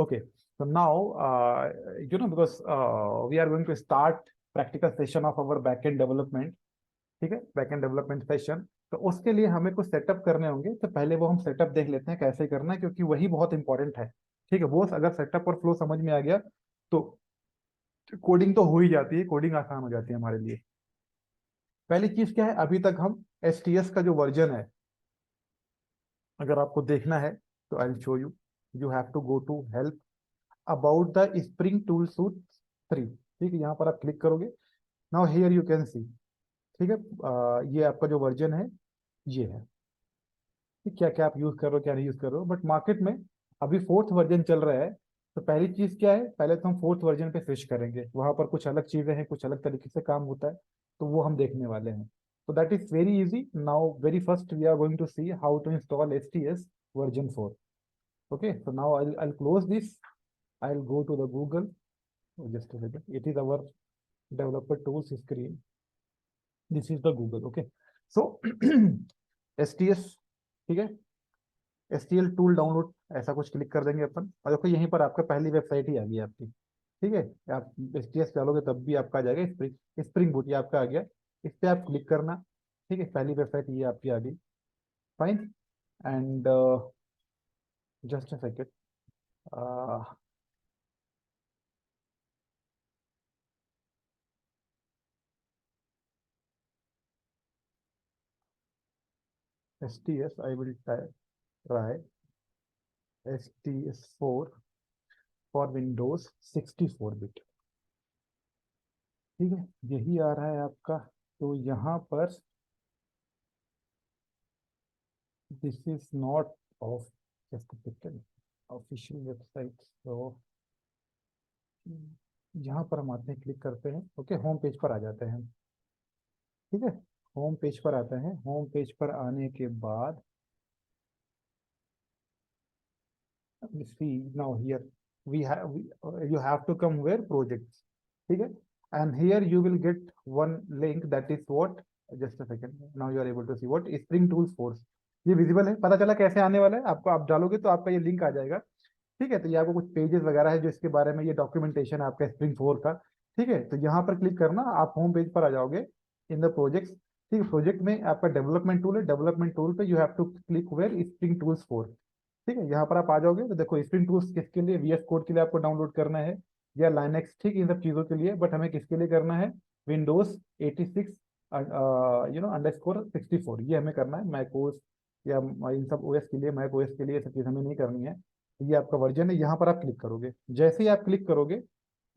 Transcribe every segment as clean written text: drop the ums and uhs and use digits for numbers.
Okay, so now, because we are going to start practical session of our backend development. ठीक है, backend development session. तो उसके लिए हमें कुछ सेटअप करने होंगे, तो पहले वो हम सेटअप देख लेते हैं कैसे करना है, क्योंकि वही बहुत इंपॉर्टेंट है। ठीक है, वो अगर सेटअप और फ्लो समझ में आ गया तो कोडिंग तो हो ही जाती है, कोडिंग आसान हो जाती है हमारे लिए। पहली चीज क्या है, अभी तक हम एस का जो वर्जन है, अगर आपको देखना है तो I will show you. You have to go to help about the Spring Tool Suite 3। ठीक है, यहाँ पर आप क्लिक करोगे। Now here you can see. ठीक है, ये आपका जो वर्जन है ये है। क्या क्या आप यूज कर रहे हो, क्या नहीं यूज कर रहे हो, बट मार्केट में अभी फोर्थ वर्जन चल रहा है। तो पहली चीज क्या है, पहले तो हम फोर्थ वर्जन पे स्विच करेंगे, वहां पर कुछ अलग चीजें हैं, कुछ अलग तरीके से काम होता है, तो वो हम देखने वाले हैं। तो that is very easy. Now very first we are going to see how to install S version 4। Okay, so now I'll close this. I'll go to the Google. Oh, just a second. It is our developer tools screen. This is the Google. Okay, so STS, ठीक है, STL tool download, ऐसा कुछ click कर देंगे अपन, और देखो यहीं पर आपका पहली वेबसाइट ही आ गई आपकी। ठीक है, आप STS डालोगे तब भी आपका आ जाएगा, स्प्रिंग बूट, ये आपका आ गया। इस पे आप क्लिक करना। ठीक है, पहली वेबसाइट ये आपकी आ गई। Fine. And just a second. STS I will try STS4 for Windows 64 bit. ठीक है, यही आ रहा है आपका। तो यहाँ पर this is not of, just second, official website. तो यहाँ पर हम आते हैं, क्लिक करते हैं। ओके, होम पेज पर आ जाते हैं। ठीक है, होम पेज पर आते हैं। होम पेज पर आने के बाद see now here you have to come where projects. ठीक है, and here you will get one link, that is what, just a second, now you are able to see what spring tools force। ये visible है, पता चला कैसे आने वाला है आपको, आप डालोगे तो आपका ये लिंक आ जाएगा। ठीक है, तो ये आपको कुछ पेजेस वगैरह है जो इसके बारे में, ये डॉक्यूमेंटेशन है आपका स्प्रिंग 4 का। ठीक है, तो यहाँ पर क्लिक करना, आप होम पेज पर आ जाओगे इन द प्रोजेक्ट्स। ठीक है, प्रोजेक्ट में आपका डेवलपमेंट टूल है, डेवलपमेंट टूल पे you have to click where Spring tools 4। ठीक है, यहाँ पर आप आ जाओगे तो देखो स्प्रिंग टूल्स किसके लिए, VS कोड के लिए आपको डाउनलोड करना है, या लाइनक्स, ठीक, इन सब चीज़ों के लिए, बट हमें किसके लिए करना है, विंडोज 86 अंडरस्कोर 64, ये हमें करना है। मैक ओएस या इन सब ओएस के लिए, मैक ओएस के लिए ये सब चीज़ हमें नहीं करनी है। ये आपका वर्जन है, यहाँ पर आप क्लिक करोगे। जैसे ही आप क्लिक करोगे,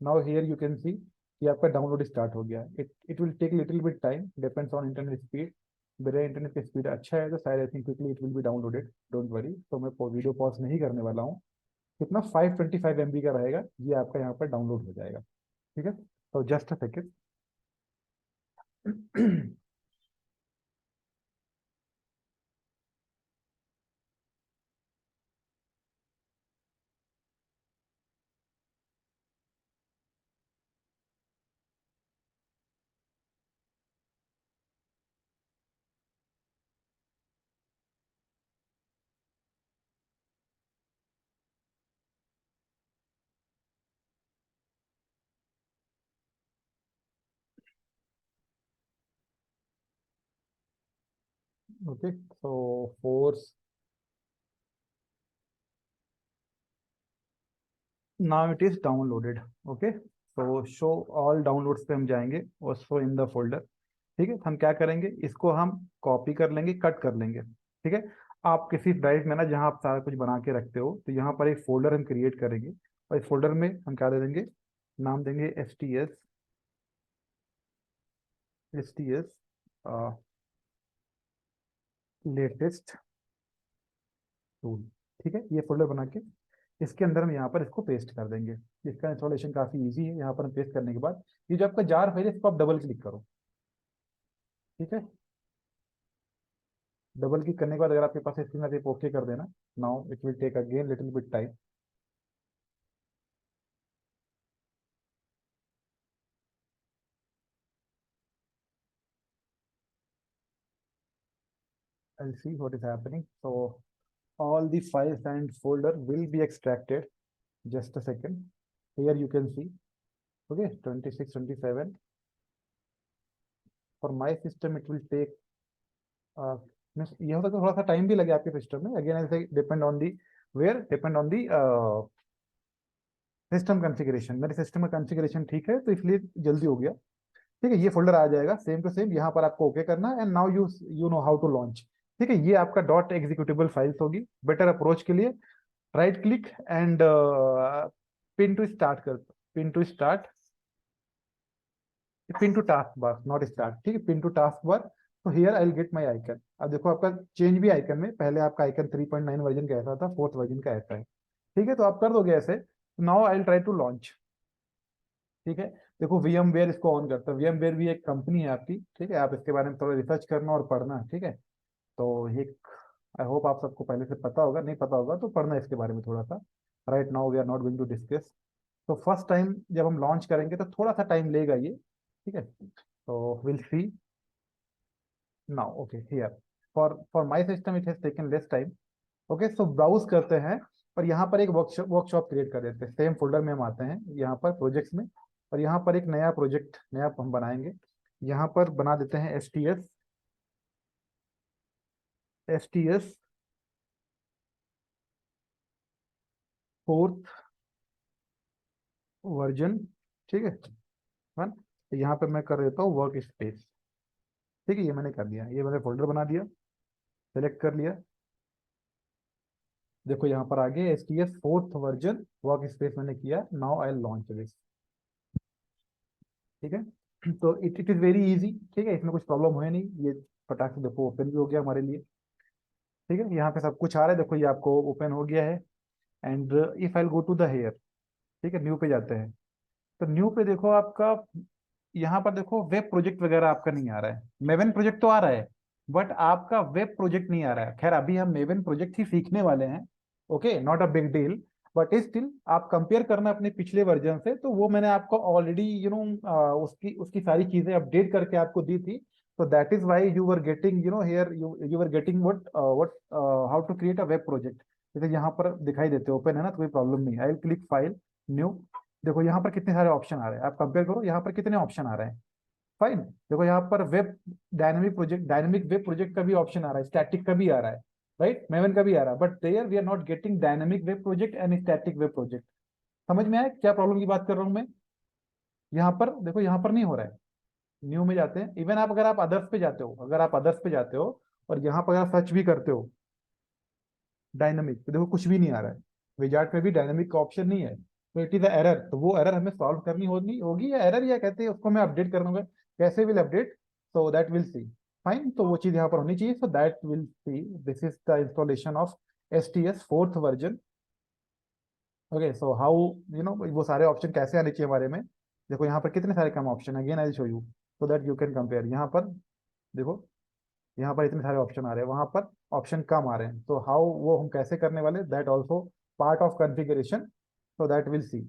now here you can see कि आपका डाउनलोड स्टार्ट हो गया। It it will take little bit time, depends on internet speed. मेरा इंटरनेट की स्पीड अच्छा है तो शायद I think quickly it will be downloaded, don't worry. तो मैं वीडियो पॉज नहीं करने वाला हूँ। कितना 525 MB का रहेगा, ये आपका यहाँ पर डाउनलोड हो जाएगा। ठीक है, तो just a second. Okay, so force, now it is downloaded. Okay, तो शो ऑल डाउनलोड्स पे हम जाएंगे और शो इन द फोल्डर। ठीक है, हम क्या करेंगे, इसको हम कॉपी कर लेंगे, कट कर लेंगे। ठीक है, आप किसी ड्राइव में ना, जहाँ आप सारा कुछ बना के रखते हो, तो यहाँ पर एक फोल्डर हम क्रिएट करेंगे, और इस फोल्डर में हम क्या दे देंगे, नाम देंगे S T S latest tool. ठीक है, ये फोल्डर बना के इसके अंदर हम यहाँ पर इसको पेस्ट कर देंगे। इसका इंस्टॉलेशन काफ़ी इजी है। यहाँ पर हम पेस्ट करने के बाद ये जो आपका जार फाइल है, इसको आप डबल क्लिक करो। ठीक है, डबल क्लिक करने के बाद अगर आपके पास स्क्रीन आती है, ओके कर देना। Now it will take again little bit time. I'll see what is happening. So all the files and folder will be extracted. just a second. Here you can see, okay, 26, 27. For my system, it will take, ये हो सकता है थोड़ा सा time भी लगे आपके system में, अगेन ऐसे depend on the, where depend on the system configuration. मेरे सिस्टम का कॉन्फ़िगरेशन ठीक है तो इसलिए जल्दी हो गया। ठीक है, ये फोल्डर आ जाएगा सेम टू सेम, यहाँ पर आपको ओके करना है, and now you know how to launch. ठीक है, ये आपका डॉट एग्जीक्यूटेबल फाइल्स होगी। बेटर अप्रोच के लिए right click and pin to start कर, pin to start, pin to taskbar, not start. ठीक है, पिन टू टास्क बार। तो here I will get my icon. अब देखो आपका चेंज भी आइकन में, पहले आपका आइकन 3.9 वर्जन का ऐसा था, 4th वर्जन का ऐसा है। ठीक है, तो आप कर दोगे ऐसे। Now I will try to launch. ठीक है, देखो VMware इसको ऑन करता है। VMware भी एक कंपनी है आपकी। ठीक है, आप इसके बारे में थोड़ा रिसर्च करना और पढ़ना। ठीक है, तो ये आई होप आप सबको पहले से पता होगा, नहीं पता होगा तो पढ़ना इसके बारे में थोड़ा सा। Right now we are not going to discuss. तो फर्स्ट टाइम जब हम लॉन्च करेंगे तो थोड़ा सा टाइम लेगा ये। ठीक है, तो will see now. Okay, here for my system it has taken less time. Okay, so browse करते हैं और यहाँ पर एक वर्कशॉप क्रिएट कर देते हैं। सेम फोल्डर में हम आते हैं यहाँ पर प्रोजेक्ट्स में, और यहाँ पर एक नया प्रोजेक्ट नया हम बनाएंगे। यहाँ पर बना देते हैं S T S 4th version. ठीक है, वन। तो यहाँ पे मैं कर देता हूँ वर्क स्पेस। ठीक है, ये मैंने कर दिया, ये मैंने फोल्डर बना दिया, सेलेक्ट कर लिया। देखो यहाँ पर आगे STS 4th version work space मैंने किया। Now I launch this. ठीक है, तो it it is very easy. ठीक है, इसमें कुछ प्रॉब्लम है नहीं, ये फटाक से देखो ओपन भी हो गया हमारे लिए। ठीक है, यहाँ पे सब कुछ आ रहा है, देखो ये आपको ओपन हो गया है। And if I go to the hair, ठीक है, न्यू पे जाते हैं। तो न्यू पे देखो आपका, यहाँ पर देखो वेब प्रोजेक्ट वगैरह आपका नहीं आ रहा है। मेवन प्रोजेक्ट तो आ रहा है, बट आपका वेब प्रोजेक्ट नहीं आ रहा है। खैर अभी हम मेवन प्रोजेक्ट ही सीखने वाले हैं। Okay, not a big deal, but still आप कंपेयर करना अपने पिछले वर्जन से, तो वो मैंने आपको ऑलरेडी उसकी उसकी सारी चीजें अपडेट करके आपको दी थी। तो that is why you were getting here you were getting what how to create a web project. जैसे यहाँ पर दिखाई देते ओपन है ना, तो कोई प्रॉब्लम नहीं। I will click file, new. देखो यहाँ पर कितने सारे ऑप्शन आ रहे हैं, आप कंपेयर करो यहाँ पर कितने ऑप्शन आ रहे हैं। फाइन, देखो यहाँ पर web dynamic project, dynamic web project का भी ऑप्शन आ रहा है, स्टैटिक का भी आ रहा है, राइट, मेवन का भी आ रहा है। But there we are not getting dynamic web project and static web project. समझ में आया क्या प्रॉब्लम की बात कर रहा हूँ मैं? यहाँ पर देखो, यहाँ पर नहीं हो रहा है। न्यू में जाते हैं, इवन आप अगर आप अदर्स पे जाते हो, अगर आप अदर्स पे जाते हो और यहाँ पर अगर सर्च भी करते हो डायनामिक, तो देखो कुछ भी नहीं आ रहा है। विजार्ट में भी डायनामिक का ऑप्शन नहीं है। तो इट इज एरर, तो वो एरर हमें सॉल्व करनी होगी होगी या एरर, या कहते हैं उसको मैं अपडेट कर दूंगा। कैसे will update, so that will see. Fine, तो वो चीज यहाँ पर होनी चाहिए। So that will see, this is the installation of STS 4th version. Okay, so how वो सारे ऑप्शन कैसे आने चाहिए हमारे में। देखो यहाँ पर कितने सारे कम option, again I show you so that you can compare. यहाँ पर देखो, यहाँ पर इतने सारे ऑप्शन आ रहे हैं, वहां पर ऑप्शन कम आ रहे हैं। तो हाउ वो हम कैसे करने वाले, that also part of configuration, so that will see.